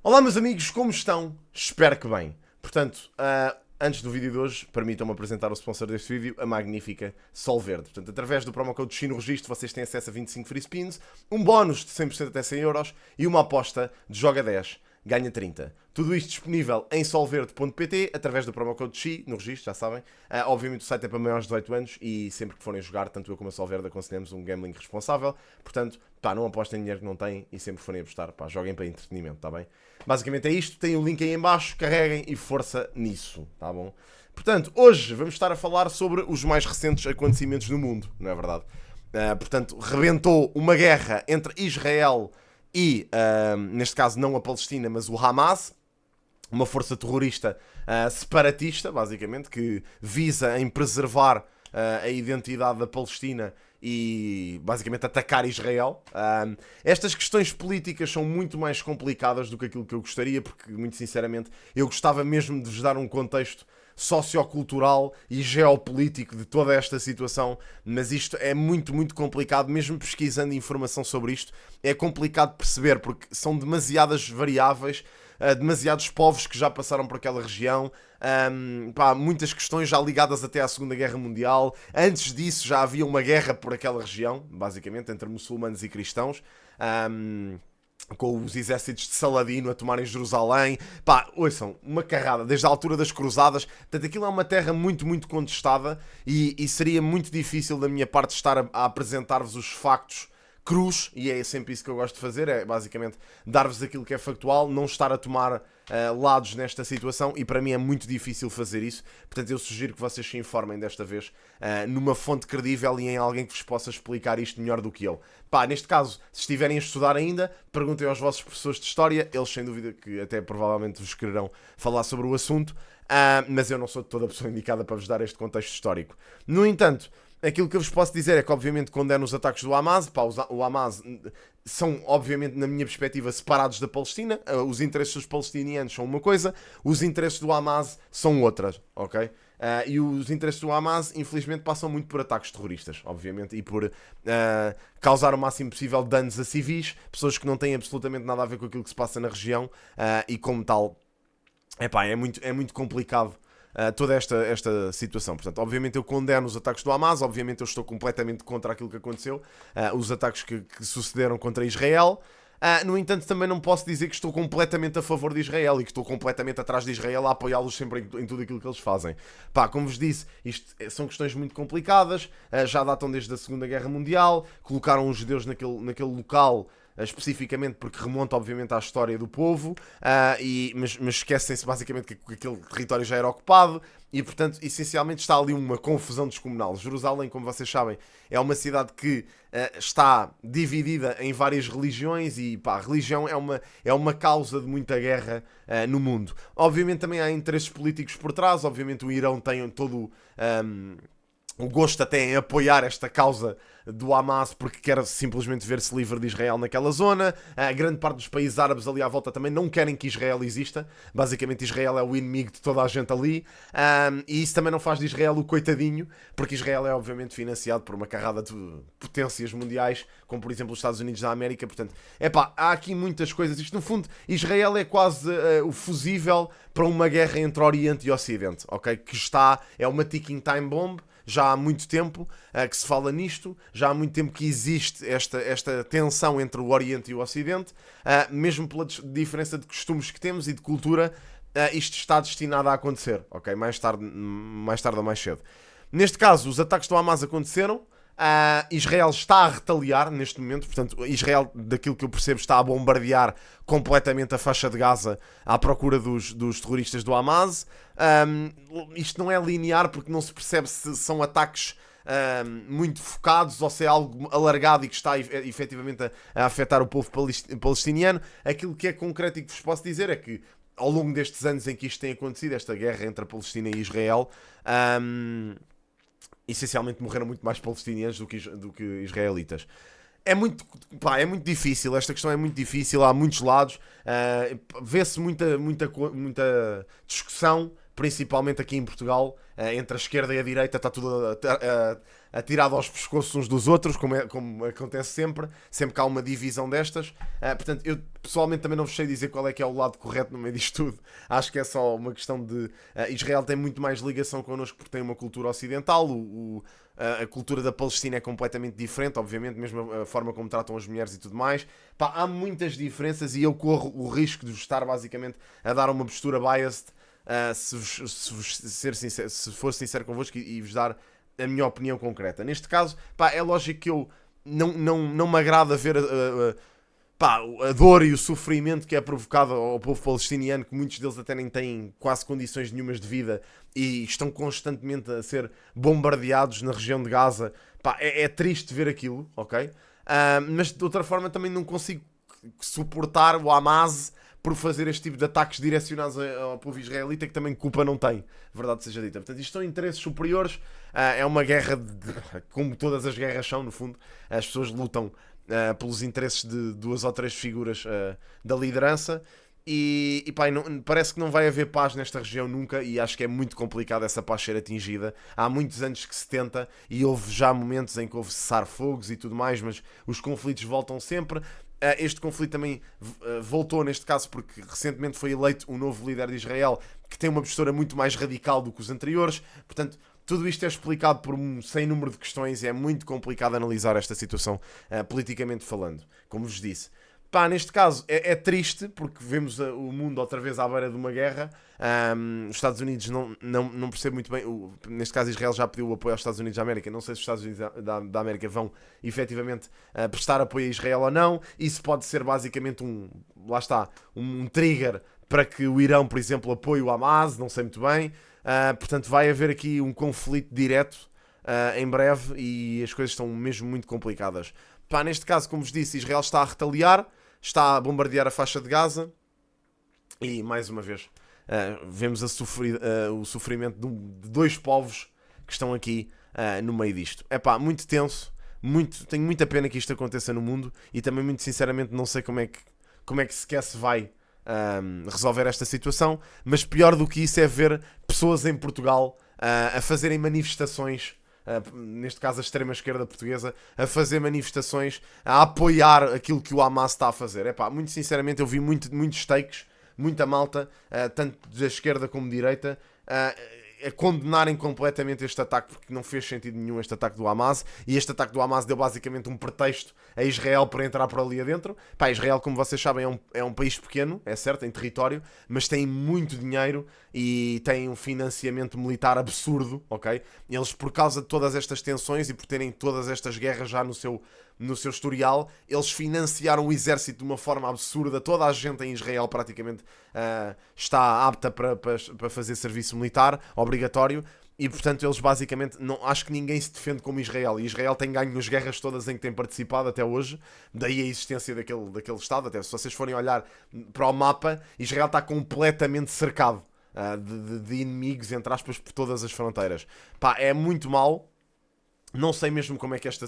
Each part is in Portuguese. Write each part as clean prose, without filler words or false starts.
Olá meus amigos, como estão? Espero que bem. Portanto, antes do vídeo de hoje, permitam-me apresentar o sponsor deste vídeo, a magnífica Solverde. Portanto, através do promo code no registro, vocês têm acesso a 25 free spins, um bónus de 100% até 100 euros e uma aposta de joga 10, ganha 30. Tudo isto disponível em solverde.pt, através do promo code no registro, já sabem. Obviamente o site é para maiores de 18 anos e sempre que forem jogar, tanto eu como a Solverde aconselhamos um gambling responsável. Portanto, não apostem dinheiro que não têm e sempre que forem apostar, joguem para entretenimento, está bem? Basicamente é isto, tem o link aí em baixo, carreguem e força nisso, tá bom? Portanto, hoje vamos estar a falar sobre os mais recentes acontecimentos no mundo, não é verdade? Portanto, rebentou uma guerra entre Israel e, neste caso não a Palestina, mas o Hamas, uma força terrorista separatista, basicamente, que visa em preservar a identidade da Palestina e basicamente atacar Israel. Estas questões políticas são muito mais complicadas do que aquilo que eu gostaria, porque muito sinceramente eu gostava mesmo de vos dar um contexto sociocultural e geopolítico de toda esta situação, mas isto é muito, muito complicado, mesmo pesquisando informação sobre isto, é complicado perceber, porque são demasiadas variáveis, demasiados povos que já passaram por aquela região, muitas questões já ligadas até à Segunda Guerra Mundial. Antes disso já havia uma guerra por aquela região, basicamente, entre muçulmanos e cristãos, com os exércitos de Saladino a tomarem Jerusalém. Ouçam, uma carrada, desde a altura das cruzadas. Portanto, aquilo é uma terra muito, muito contestada e seria muito difícil da minha parte estar a apresentar-vos os factos crus, e é sempre isso que eu gosto de fazer, é basicamente dar-vos aquilo que é factual, não estar a tomar lados nesta situação, e para mim é muito difícil fazer isso. Portanto, eu sugiro que vocês se informem desta vez numa fonte credível e em alguém que vos possa explicar isto melhor do que eu. Neste caso, se estiverem a estudar ainda, perguntem aos vossos professores de História, eles sem dúvida que até provavelmente vos quererão falar sobre o assunto, mas eu não sou de toda a pessoa indicada para vos dar este contexto histórico. No entanto, aquilo que eu vos posso dizer é que obviamente condeno os ataques do Hamas. O Hamas são, obviamente, na minha perspectiva, separados da Palestina. Os interesses dos palestinianos são uma coisa, os interesses do Hamas são outras, ok? E os interesses do Hamas, infelizmente, passam muito por ataques terroristas, obviamente, e por causar o máximo possível de danos a civis, pessoas que não têm absolutamente nada a ver com aquilo que se passa na região, e como tal, é muito complicado toda esta situação. Portanto, obviamente eu condeno os ataques do Hamas, obviamente eu estou completamente contra aquilo que aconteceu, os ataques que sucederam contra Israel. No entanto, também não posso dizer que estou completamente a favor de Israel e que estou completamente atrás de Israel a apoiá-los sempre em tudo aquilo que eles fazem. Como vos disse, isto são questões muito complicadas, já datam desde a Segunda Guerra Mundial, colocaram os judeus naquele local especificamente porque remonta obviamente à história do povo, mas esquecem-se basicamente que aquele território já era ocupado e portanto essencialmente está ali uma confusão descomunal. Jerusalém, como vocês sabem, é uma cidade que está dividida em várias religiões e a religião é uma causa de muita guerra no mundo. Obviamente também há interesses políticos por trás, obviamente o Irão tem todo o gosto até em apoiar esta causa do Hamas porque quer simplesmente ver-se livre de Israel naquela zona. A grande parte dos países árabes ali à volta também não querem que Israel exista. Basicamente Israel é o inimigo de toda a gente ali, e isso também não faz de Israel o coitadinho, porque Israel é obviamente financiado por uma carrada de potências mundiais, como por exemplo os Estados Unidos da América. Portanto, há aqui muitas coisas. Isto no fundo, Israel é quase o fusível para uma guerra entre Oriente e Ocidente, ok? É uma ticking time bomb. Já há muito tempo que se fala nisto, já há muito tempo que existe esta tensão entre o Oriente e o Ocidente, mesmo pela diferença de costumes que temos e de cultura, isto está destinado a acontecer, ok? Mais tarde ou mais cedo. Neste caso, os ataques do Hamas aconteceram, Israel está a retaliar neste momento, portanto, Israel, daquilo que eu percebo, está a bombardear completamente a faixa de Gaza à procura dos terroristas do Hamas. Isto não é linear porque não se percebe se são ataques muito focados ou se é algo alargado e que está efetivamente a afetar o povo palestiniano. Aquilo que é concreto e que vos posso dizer é que ao longo destes anos em que isto tem acontecido, esta guerra entre a Palestina e Israel, essencialmente morreram muito mais palestinianos do que israelitas. É muito difícil, esta questão é muito difícil, há muitos lados, vê-se muita discussão, principalmente aqui em Portugal, entre a esquerda e a direita está tudo atirado aos pescoços uns dos outros, como acontece sempre que há uma divisão destas. Portanto, eu pessoalmente também não vos sei dizer qual é que é o lado correto no meio disto tudo. Acho que é só uma questão de... Israel tem muito mais ligação connosco porque tem uma cultura ocidental, a cultura da Palestina é completamente diferente, obviamente, mesmo a forma como tratam as mulheres e tudo mais. Pá, há muitas diferenças e eu corro o risco de estar basicamente a dar uma postura biased, se for sincero convosco e vos dar a minha opinião concreta. Neste caso, pá, é lógico que eu não me agrada ver pá, a dor e o sofrimento que é provocado ao povo palestiniano, que muitos deles até nem têm quase condições nenhumas de vida e estão constantemente a ser bombardeados na região de Gaza. Pá, é triste ver aquilo, ok? Mas de outra forma também não consigo suportar o Hamas por fazer este tipo de ataques direcionados ao povo israelita, que também culpa não tem, verdade seja dita. Portanto, isto são interesses superiores, é uma guerra, como todas as guerras são, no fundo, as pessoas lutam pelos interesses de 2 ou 3 figuras da liderança, e pá, parece que não vai haver paz nesta região nunca, e acho que é muito complicado essa paz ser atingida. Há muitos anos que se tenta, e houve já momentos em que houve cessar-fogos e tudo mais, mas os conflitos voltam sempre. Este conflito também voltou neste caso porque recentemente foi eleito um novo líder de Israel que tem uma postura muito mais radical do que os anteriores. Portanto, tudo isto é explicado por um sem número de questões e é muito complicado analisar esta situação politicamente falando, como vos disse. Pá, neste caso é triste porque vemos o mundo outra vez à beira de uma guerra. Os Estados Unidos não percebem muito bem. Neste caso, Israel já pediu o apoio aos Estados Unidos da América. Não sei se os Estados Unidos da América vão efetivamente prestar apoio a Israel ou não. Isso pode ser basicamente um trigger para que o Irão, por exemplo, apoie o Hamas. Não sei muito bem. Portanto, vai haver aqui um conflito direto em breve e as coisas estão mesmo muito complicadas. Pá, neste caso, como vos disse, Israel está a retaliar, está a bombardear a faixa de Gaza e, mais uma vez, vemos o sofrimento de 2 povos que estão aqui no meio disto. É pá, muito tenso, tenho muita pena que isto aconteça no mundo e também, muito sinceramente, não sei como é que sequer se vai resolver esta situação, mas pior do que isso é ver pessoas em Portugal a fazerem manifestações, neste caso a extrema-esquerda portuguesa, a fazer manifestações, a apoiar aquilo que o Hamas está a fazer. Epá, muito sinceramente eu vi muitos takes, muita malta, tanto da esquerda como da direita, a condenarem completamente este ataque, porque não fez sentido nenhum este ataque do Hamas, e este ataque do Hamas deu basicamente um pretexto a Israel para entrar por ali adentro. Pá, Israel, como vocês sabem, é um país pequeno, é certo, em território, mas tem muito dinheiro e tem um financiamento militar absurdo, ok? Eles, por causa de todas estas tensões e por terem todas estas guerras já no seu historial, eles financiaram o exército de uma forma absurda. Toda a gente em Israel praticamente está apta para fazer serviço militar obrigatório e, portanto, eles basicamente acho que ninguém se defende como Israel, e Israel tem ganho nas guerras todas em que tem participado até hoje, daí a existência daquele Estado. Até se vocês forem olhar para o mapa, Israel está completamente cercado de inimigos, entre aspas, por todas as fronteiras. Pá, é muito mau. Não sei mesmo como é que esta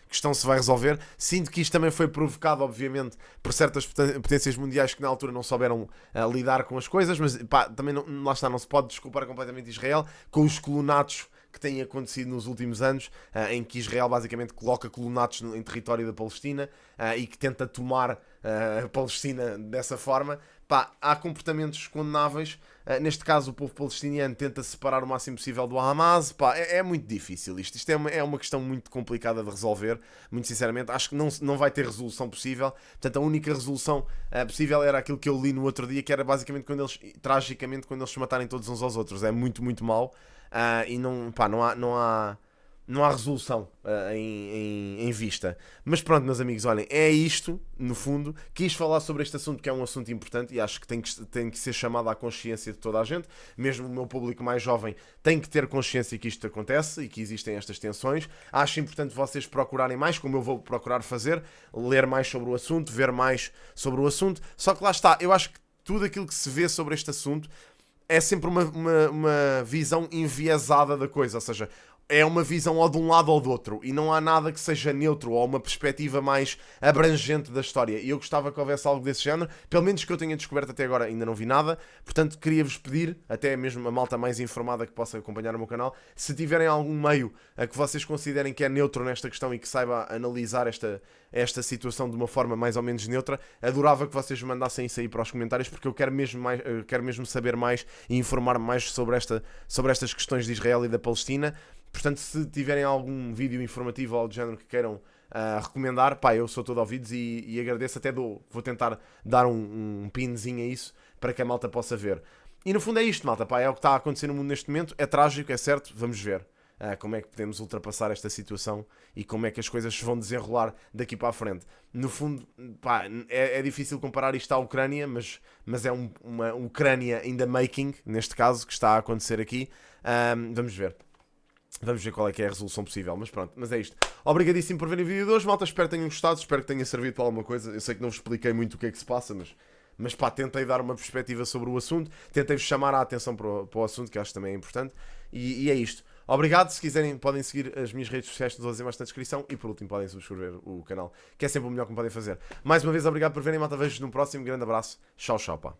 questão se vai resolver. Sinto que isto também foi provocado, obviamente, por certas potências mundiais que na altura não souberam lidar com as coisas, mas pá, também lá está, não se pode desculpar completamente Israel com os colonatos que têm acontecido nos últimos anos, em que Israel basicamente coloca colonatos em território da Palestina e que tenta tomar a Palestina dessa forma. Pá, há comportamentos condenáveis. Neste caso, o povo palestiniano tenta separar o máximo possível do Hamas. Pá, é muito difícil isto. Isto é uma questão muito complicada de resolver. Muito sinceramente, acho que não vai ter resolução possível. Portanto, a única resolução possível era aquilo que eu li no outro dia, que era basicamente tragicamente, quando eles se matarem todos uns aos outros. É muito, muito mau. E não há resolução em vista. Mas pronto, meus amigos, olhem, é isto, no fundo. Quis falar sobre este assunto, que é um assunto importante e acho que tem que ser chamado à consciência de toda a gente. Mesmo o meu público mais jovem tem que ter consciência que isto acontece e que existem estas tensões. Acho importante vocês procurarem mais, como eu vou procurar fazer, ler mais sobre o assunto, ver mais sobre o assunto. Só que lá está, eu acho que tudo aquilo que se vê sobre este assunto é sempre uma visão enviesada da coisa. Ou seja, é uma visão ou de um lado ou do outro, e não há nada que seja neutro ou uma perspectiva mais abrangente da história. E eu gostava que houvesse algo desse género, pelo menos que eu tenha descoberto até agora, ainda não vi nada. Portanto, queria-vos pedir, até mesmo a malta mais informada que possa acompanhar o meu canal, se tiverem algum meio a que vocês considerem que é neutro nesta questão e que saiba analisar esta situação de uma forma mais ou menos neutra, adorava que vocês me mandassem isso aí para os comentários, porque eu quero mesmo saber mais e informar-me mais sobre estas questões de Israel e da Palestina. Portanto, se tiverem algum vídeo informativo ou algo do género que queiram recomendar, pá, eu sou todo ouvidos e agradeço, até vou tentar dar um pinzinho a isso para que a malta possa ver. E no fundo é isto, malta, pá, é o que está a acontecer no mundo neste momento, é trágico, é certo, vamos ver como é que podemos ultrapassar esta situação e como é que as coisas se vão desenrolar daqui para a frente. No fundo, pá, é difícil comparar isto à Ucrânia, mas é uma Ucrânia in the making, neste caso, que está a acontecer aqui. Vamos ver. Vamos ver qual é que é a resolução possível, mas pronto, mas é isto. Obrigadíssimo por verem o vídeo de hoje, malta, espero que tenham gostado, espero que tenha servido para alguma coisa. Eu sei que não vos expliquei muito o que é que se passa, mas pá, tentei dar uma perspectiva sobre o assunto, tentei-vos chamar a atenção para o assunto, que acho que também é importante, e é isto. Obrigado, se quiserem podem seguir as minhas redes sociais, estou a dizer bastante descrição, e por último podem subscrever o canal, que é sempre o melhor que me podem fazer. Mais uma vez, obrigado por verem, malta, vejo-vos no próximo, grande abraço, tchau, tchau, pá.